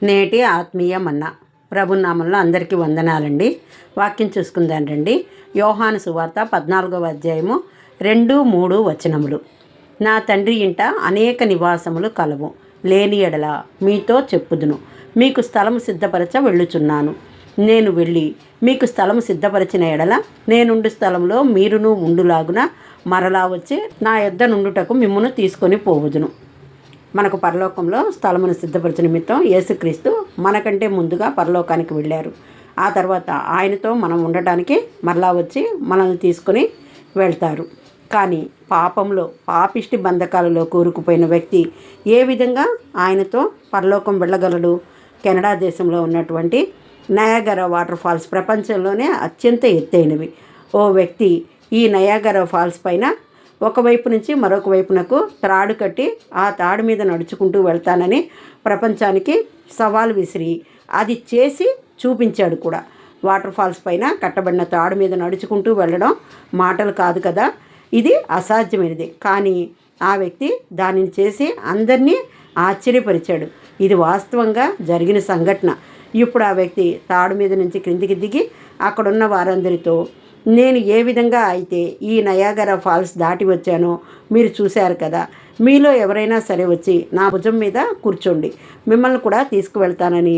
నేటి ఆత్మీయ మన్నా ప్రభునామంలో అందరికీ వందనాలండి. వాక్యం చూసుకుందాం రండి. యోహాను సువార్త 14వ అధ్యాయము 2-3 వచనములు. నా తండ్రి ఇంట అనేక నివాసములు కలవు, లేని ఎడల మీతో చెప్పుదును. మీకు స్థలము సిద్ధపరచ వెళ్ళుచున్నాను. నేను వెళ్ళి మీకు స్థలము సిద్ధపరిచిన ఎడల నేనుండు స్థలంలో మీరును ఉండులాగున మరలా వచ్చి నా యొద్ద నుండుటకు మిమ్మును తీసుకొని పోవుదును. మనకు పరలోకంలో స్థలమును సిద్ధపరిచిన నిమిత్తం యేసుక్రీస్తు మనకంటే ముందుగా పరలోకానికి వెళ్ళారు. ఆ తర్వాత ఆయనతో మనం ఉండటానికి మరలా వచ్చి మనల్ని తీసుకొని వెళ్తారు. కానీ పాపంలో పాపిష్టి బంధకాలలో కూరుకుపోయిన వ్యక్తి ఏ విధంగా ఆయనతో పరలోకం వెళ్ళగలడు? కెనడా దేశంలో ఉన్నటువంటి నయాగరా వాటర్ ఫాల్స్ ప్రపంచంలోనే అత్యంత ఎత్తైనవి. ఓ వ్యక్తి ఈ నయాగరా ఫాల్స్ పైన ఒకవైపు నుంచి మరొక వైపునకు త్రాడు కట్టి ఆ తాడు మీద నడుచుకుంటూ వెళ్తానని ప్రపంచానికి సవాల్ విసిరి అది చేసి చూపించాడు కూడా. వాటర్ ఫాల్స్ పైన కట్టబడిన తాడు మీద నడుచుకుంటూ వెళ్ళడం మాటలు కాదు కదా, ఇది అసాధ్యమైనది. కానీ ఆ వ్యక్తి దానిని చేసి అందరినీ ఆశ్చర్యపరిచాడు. ఇది వాస్తవంగా జరిగిన సంఘటన. ఇప్పుడు ఆ వ్యక్తి తాడు మీద నుంచి క్రిందికి దిగి అక్కడున్న వారందరితో, నేను ఏ విధంగా అయితే ఈ నయాగరా ఫాల్స్ దాటి వచ్చానో మీరు చూశారు కదా, మీలో ఎవరైనా సరే వచ్చి నా భుజం మీద కూర్చోండి, మిమ్మల్ని కూడా తీసుకువెళ్తానని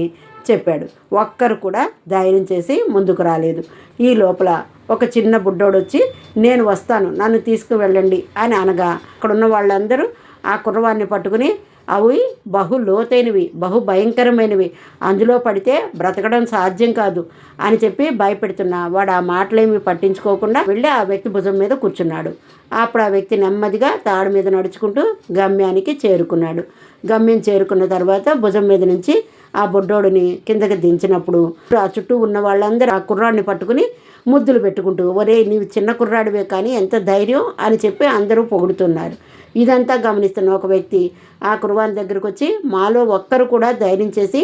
చెప్పాడు. ఒక్కరు కూడా ధైర్యం చేసి ముందుకు రాలేదు. ఈ లోపల ఒక చిన్న బుడ్డోడు వచ్చి, నేను వస్తాను, నన్ను తీసుకువెళ్ళండి అని అనగా అక్కడున్న వాళ్ళందరూ ఆ కుర్రవాడిని పట్టుకుని, అవి బహు లోతైనవి, బహు భయంకరమైనవి, అందులో పడితే బ్రతకడం సాధ్యం కాదు అని చెప్పి భయపెడుతున్నా వాడు ఆ మాటలేమి పట్టించుకోకుండా వెళ్ళి ఆ వ్యక్తి భుజం మీద కూర్చున్నాడు. అప్పుడు ఆ వ్యక్తి నెమ్మదిగా తాడు మీద నడుచుకుంటూ గమ్యానికి చేరుకున్నాడు. గమ్యం చేరుకున్న తర్వాత భుజం మీద నుంచి ఆ బొడ్డోడిని కిందకి దించినప్పుడు ఆ చుట్టూ ఉన్న వాళ్ళందరూ ఆ కుర్రాడిని పట్టుకుని ముద్దులు పెట్టుకుంటూ, ఒరే నీవు చిన్న కుర్రాడివే కానీ ఎంత ధైర్యం అని చెప్పి అందరూ పొగుడుతున్నారు. ఇదంతా గమనిస్తున్న ఒక వ్యక్తి ఆ కుర్రవాని దగ్గరకు వచ్చి, మాలో ఒక్కరు కూడా ధైర్యం చేసి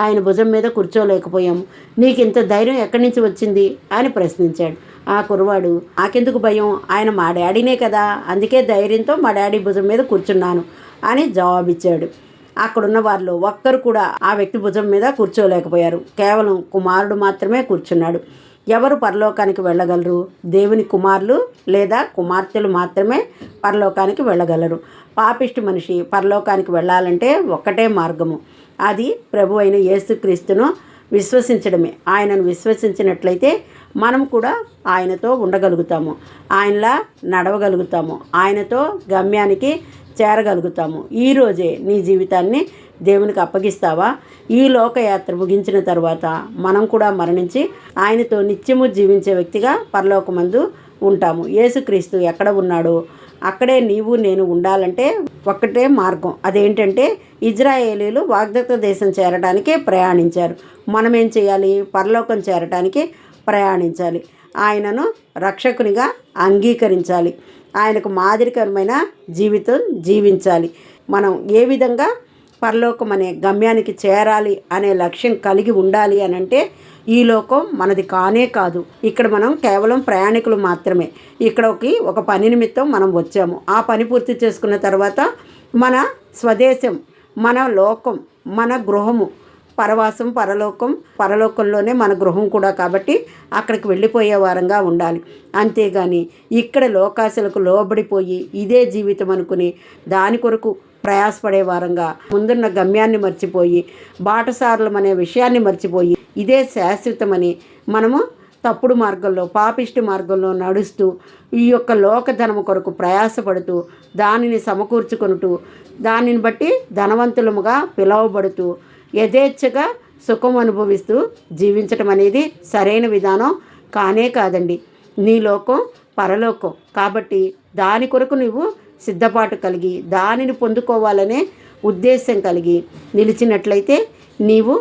ఆయన భుజం మీద కూర్చోలేకపోయాము, నీకు ఇంత ధైర్యం ఎక్కడి నుంచి వచ్చింది అని ప్రశ్నించాడు. ఆ కుర్రవాడు, నాకెందుకు భయం, ఆయన మా డాడీనే కదా, అందుకే ధైర్యంతో మా డాడీ భుజం మీద కూర్చున్నాను అని జవాబిచ్చాడు. అక్కడున్న వారిలో ఒక్కరు కూడా ఆ వ్యక్తి భుజం మీద కూర్చోలేకపోయారు. కేవలం కుమారుడు మాత్రమే కూర్చున్నాడు. ఎవరు పరలోకానికి వెళ్ళగలరు? దేవుని కుమారులు లేదా కుమార్తెలు మాత్రమే పరలోకానికి వెళ్ళగలరు. పాపిష్టి మనిషి పరలోకానికి వెళ్ళాలంటే ఒక్కటే మార్గము, అది ప్రభు అయిన యేసుక్రీస్తును విశ్వసించడమే. ఆయనను విశ్వసించినట్లయితే మనం కూడా ఆయనతో ఉండగలుగుతాము, ఆయనలా నడవగలుగుతాము, ఆయనతో గమ్యానికి చేరగలుగుతాము. ఈరోజే నీ జీవితాన్ని దేవునికి అప్పగిస్తావా? ఈ లోకయాత్ర ముగించిన తర్వాత మనం కూడా మరణించి ఆయనతో నిత్యము జీవించే వ్యక్తిగా పరలోకమందు ఉంటాము. యేసుక్రీస్తు ఎక్కడ ఉన్నాడో అక్కడే నీవు నేను ఉండాలంటే ఒక్కటే మార్గం. అదేంటంటే ఇజ్రాయేలీలు వాగ్దత్త దేశం చేరడానికి ప్రయాణించారు. మనం ఏం చేయాలి? పరలోకం చేరడానికి ప్రయాణించాలి. ఆయనను రక్షకునిగా అంగీకరించాలి. ఆయనకు మాదిరికరమైన జీవితం జీవించాలి. మనం ఏ విధంగా పరలోకం అనే గమ్యానికి చేరాలి అనే లక్ష్యం కలిగి ఉండాలి అని అంటే, ఈ లోకం మనది కానే కాదు. ఇక్కడ మనం కేవలం ప్రయాణికులు మాత్రమే. ఇక్కడికి ఒక పని నిమిత్తం మనం వచ్చాము. ఆ పని పూర్తి చేసుకున్న తర్వాత మన స్వదేశం, మన లోకం, మన గృహము, పరవాసం పరలోకం, పరలోకంలోనే మన గృహం కూడా. కాబట్టి అక్కడికి వెళ్ళిపోయే వారంగా ఉండాలి. అంతేగాని ఇక్కడ లోకాశలకు లోబడిపోయి ఇదే జీవితం అనుకుని దాని కొరకు ప్రయాసపడే వారంగా ముందున్న గమ్యాన్ని మర్చిపోయి బాటసారులం అనే విషయాన్ని మర్చిపోయి ఇదే శాశ్వతమని మనము తప్పుడు మార్గంలో పాపిష్టి మార్గంలో నడుస్తూ ఈ యొక్క లోకధనము కొరకు ప్రయాసపడుతూ దానిని సమకూర్చుకొనుతూ దానిని బట్టి ధనవంతులముగా పిలువబడుతూ యథేచ్ఛగా సుఖం అనుభవిస్తూ జీవించటం అనేది సరైన విధానం కానే కాదండి. నీ లోకం పరలోకం కాబట్టి దాని కొరకు నువ్వు సిద్ధపాటు కలిగి దానిని పొందుకోవాలనే ఉద్దేశం కలిగి నిలిచినట్లయితే నీవు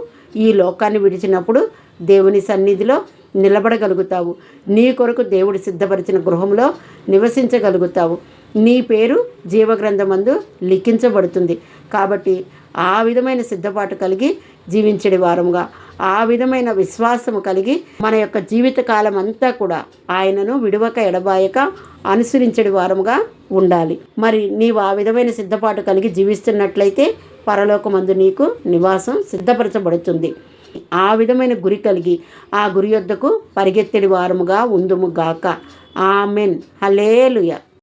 ఈ లోకాన్ని విడిచినప్పుడు దేవుని సన్నిధిలో నిలబడగలుగుతావు. నీ కొరకు దేవుడు సిద్ధపరిచిన గృహంలో నివసించగలుగుతావు. నీ పేరు జీవగ్రంథమందు లిఖించబడుతుంది. కాబట్టి ఆ విధమైన సిద్ధపాటు కలిగి జీవించే వారముగా, ఆ విధమైన విశ్వాసము కలిగి మన యొక్క జీవితకాలం అంతా కూడా ఆయనను విడవక ఎడబాయక అనుసరించే వారముగా ఉండాలి. మరి నీవు ఆ విధమైన సిద్ధపాటు కలిగి జీవిస్తున్నట్లయితే పరలోకమందు నీకు నివాసం సిద్ధపరచబడుతుంది. ఆ విధమైన గురి కలిగి ఆ గురి యొద్దకు పరిగెత్తడి వారముగా ఉందుము గాక. ఆమెన్. హల్లెలూయా.